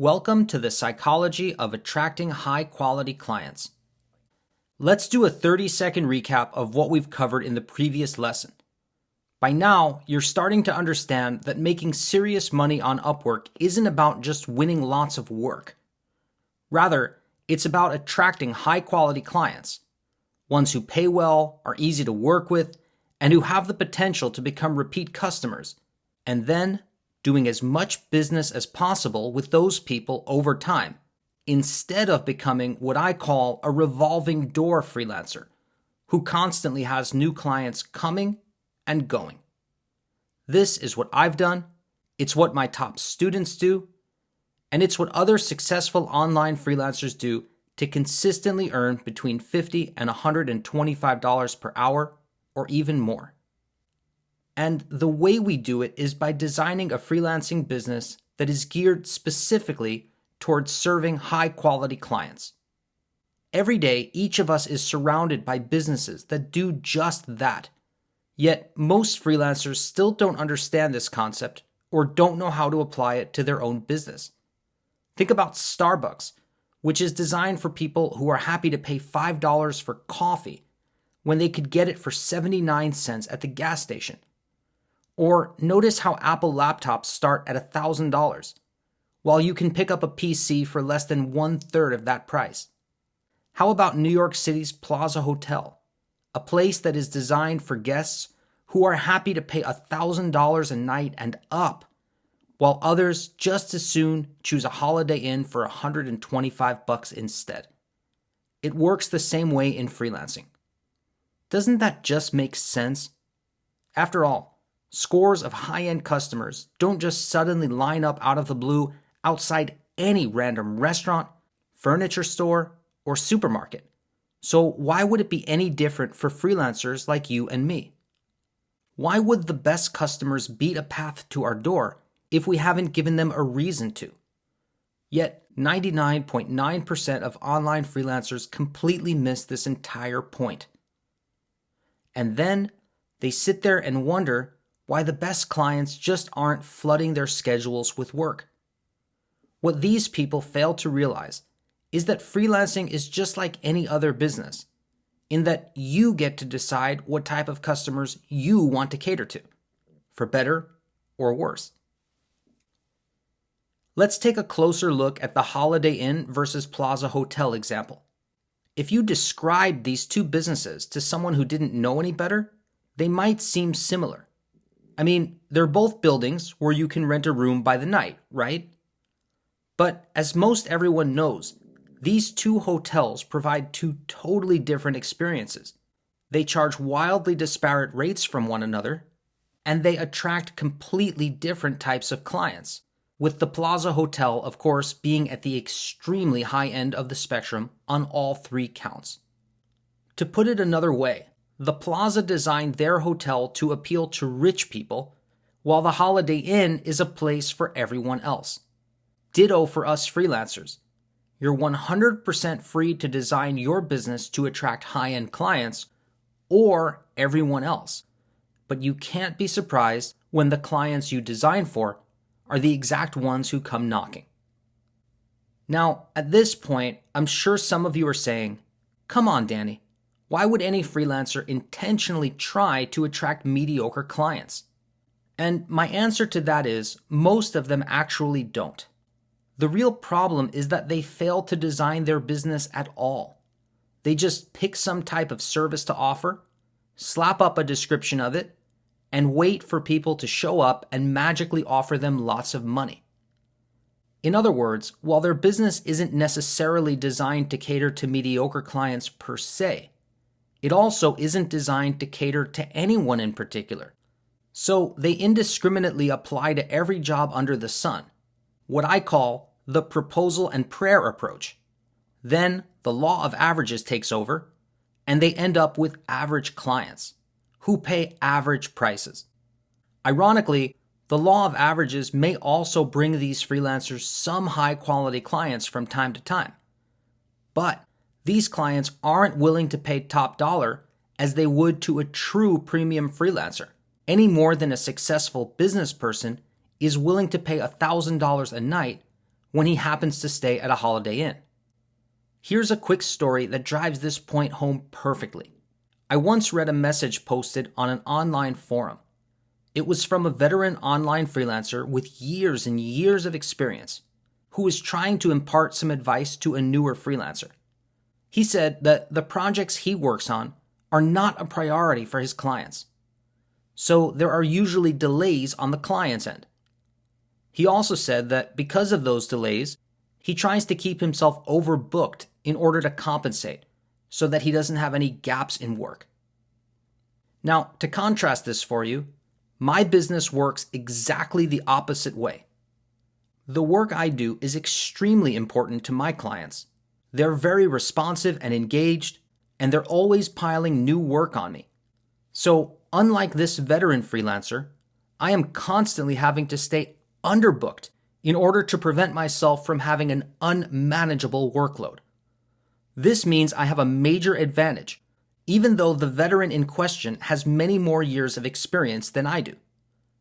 Welcome to the psychology of attracting high-quality clients. Let's do a 30-second recap of what we've covered in the previous lesson. By now, you're starting to understand that making serious money on Upwork isn't about just winning lots of work. Rather, it's about attracting high-quality clients, ones who pay well, are easy to work with, and who have the potential to become repeat customers, and then doing as much business as possible with those people over time, instead of becoming what I call a revolving door freelancer, who constantly has new clients coming and going. This is what I've done, it's what my top students do, and it's what other successful online freelancers do to consistently earn between $50 and $125 per hour or even more. And the way we do it is by designing a freelancing business that is geared specifically towards serving high-quality clients. Every day, each of us is surrounded by businesses that do just that. Yet, most freelancers still don't understand this concept or don't know how to apply it to their own business. Think about Starbucks, which is designed for people who are happy to pay $5 for coffee when they could get it for 79 cents at the gas station. Or notice how Apple laptops start at $1,000, while you can pick up a PC for less than 1/3 of that price. How about New York City's Plaza Hotel, a place that is designed for guests who are happy to pay $1,000 a night and up, while others just as soon choose a Holiday Inn for $125 instead. It works the same way in freelancing. Doesn't that just make sense? After all, scores of high-end customers don't just suddenly line up out of the blue outside any random restaurant, furniture store, or supermarket. So why would it be any different for freelancers like you and me? Why would the best customers beat a path to our door if we haven't given them a reason to? Yet 99.9% of online freelancers completely miss this entire point. And then they sit there and wonder why the best clients just aren't flooding their schedules with work. What these people fail to realize is that freelancing is just like any other business, in that you get to decide what type of customers you want to cater to, for better or worse. Let's take a closer look at the Holiday Inn versus Plaza Hotel example. If you described these two businesses to someone who didn't know any better, they might seem similar. I mean, they're both buildings where you can rent a room by the night, right? But as most everyone knows, these two hotels provide two totally different experiences. They charge wildly disparate rates from one another, and they attract completely different types of clients, with the Plaza Hotel, of course, being at the extremely high end of the spectrum on all three counts. To put it another way, the Plaza designed their hotel to appeal to rich people, while the Holiday Inn is a place for everyone else. Ditto for us freelancers. You're 100% free to design your business to attract high-end clients or everyone else, but you can't be surprised when the clients you design for are the exact ones who come knocking. Now, at this point, I'm sure some of you are saying, "Come on, Danny. Why would any freelancer intentionally try to attract mediocre clients?" And my answer to that is, most of them actually don't. The real problem is that they fail to design their business at all. They just pick some type of service to offer, slap up a description of it, and wait for people to show up and magically offer them lots of money. In other words, while their business isn't necessarily designed to cater to mediocre clients per se, it also isn't designed to cater to anyone in particular. So they indiscriminately apply to every job under the sun, what I call the proposal and prayer approach. Then the law of averages takes over, and they end up with average clients who pay average prices. Ironically, the law of averages may also bring these freelancers some high-quality clients from time to time. But these clients aren't willing to pay top dollar as they would to a true premium freelancer, any more than a successful business person is willing to pay $1,000 a night when he happens to stay at a Holiday Inn. Here's a quick story that drives this point home perfectly. I once read a message posted on an online forum. It was from a veteran online freelancer with years and years of experience who was trying to impart some advice to a newer freelancer. He said that the projects he works on are not a priority for his clients. So there are usually delays on the client's end. He also said that because of those delays, he tries to keep himself overbooked in order to compensate so that he doesn't have any gaps in work. Now, to contrast this for you, my business works exactly the opposite way. The work I do is extremely important to my clients. They're very responsive and engaged, and they're always piling new work on me. So, unlike this veteran freelancer, I am constantly having to stay underbooked in order to prevent myself from having an unmanageable workload. This means I have a major advantage, even though the veteran in question has many more years of experience than I do.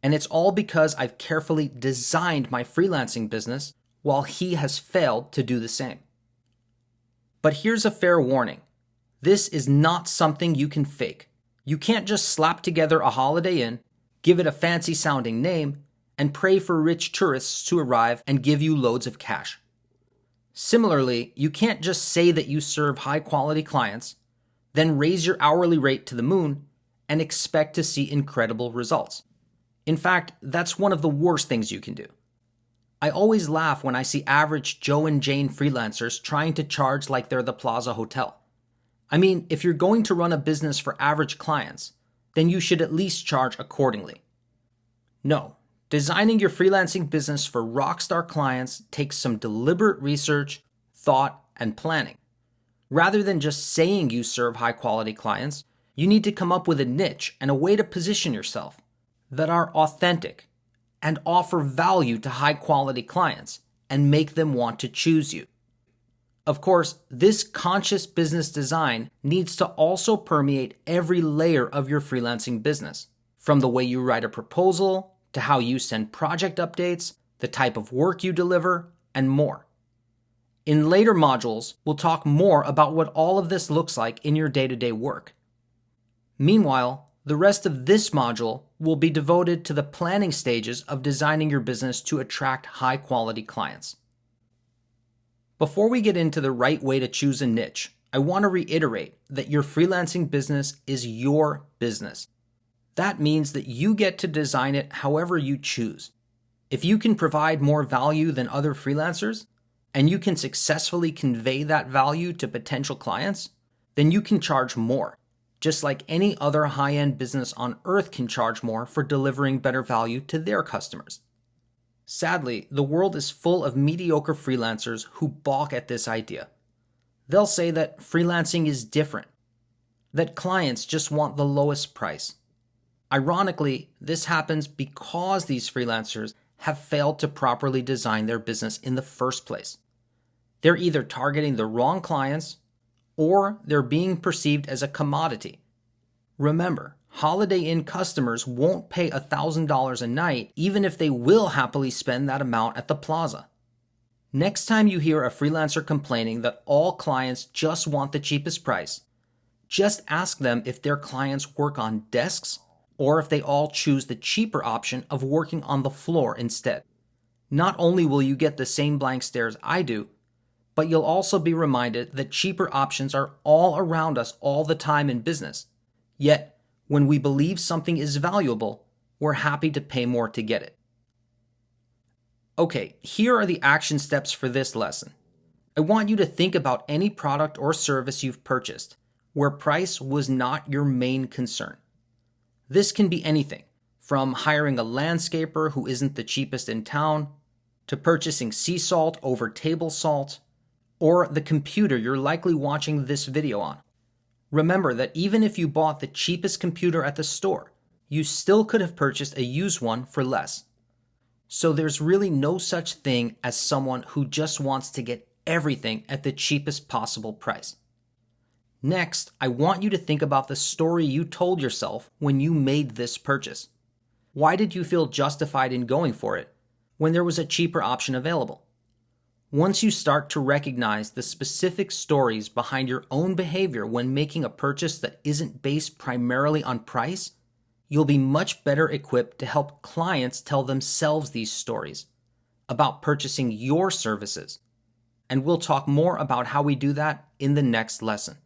And it's all because I've carefully designed my freelancing business while he has failed to do the same. But here's a fair warning. This is not something you can fake. You can't just slap together a Holiday Inn, give it a fancy sounding name, and pray for rich tourists to arrive and give you loads of cash. Similarly, you can't just say that you serve high quality clients, then raise your hourly rate to the moon and expect to see incredible results. In fact, that's one of the worst things you can do. I always laugh when I see average Joe and Jane freelancers trying to charge like they're the Plaza Hotel. I mean, if you're going to run a business for average clients, then you should at least charge accordingly. No, designing your freelancing business for rockstar clients takes some deliberate research, thought, and planning. Rather than just saying you serve high-quality clients, you need to come up with a niche and a way to position yourself that are authentic and offer value to high-quality clients and make them want to choose you. Of course, this conscious business design needs to also permeate every layer of your freelancing business, from the way you write a proposal to how you send project updates, the type of work you deliver, and more. In later modules, we'll talk more about what all of this looks like in your day-to-day work. Meanwhile, the rest of this module will be devoted to the planning stages of designing your business to attract high-quality clients. Before we get into the right way to choose a niche, I want to reiterate that your freelancing business is your business. That means that you get to design it however you choose. If you can provide more value than other freelancers, and you can successfully convey that value to potential clients, then you can charge more, just like any other high-end business on earth can charge more for delivering better value to their customers. Sadly, the world is full of mediocre freelancers who balk at this idea. They'll say that freelancing is different, that clients just want the lowest price. Ironically, this happens because these freelancers have failed to properly design their business in the first place. They're either targeting the wrong clients or they're being perceived as a commodity. Remember, Holiday Inn customers won't pay $1,000 a night even if they will happily spend that amount at the plaza. Next time you hear a freelancer complaining that all clients just want the cheapest price, just ask them if their clients work on desks or if they all choose the cheaper option of working on the floor instead. Not only will you get the same blank stares I do, but you'll also be reminded that cheaper options are all around us all the time in business. Yet, when we believe something is valuable, we're happy to pay more to get it. Okay, here are the action steps for this lesson. I want you to think about any product or service you've purchased where price was not your main concern. This can be anything, from hiring a landscaper who isn't the cheapest in town, to purchasing sea salt over table salt, or the computer you're likely watching this video on. Remember that even if you bought the cheapest computer at the store, you still could have purchased a used one for less. So there's really no such thing as someone who just wants to get everything at the cheapest possible price. Next, I want you to think about the story you told yourself when you made this purchase. Why did you feel justified in going for it when there was a cheaper option available? Once you start to recognize the specific stories behind your own behavior when making a purchase that isn't based primarily on price, you'll be much better equipped to help clients tell themselves these stories about purchasing your services. And we'll talk more about how we do that in the next lesson.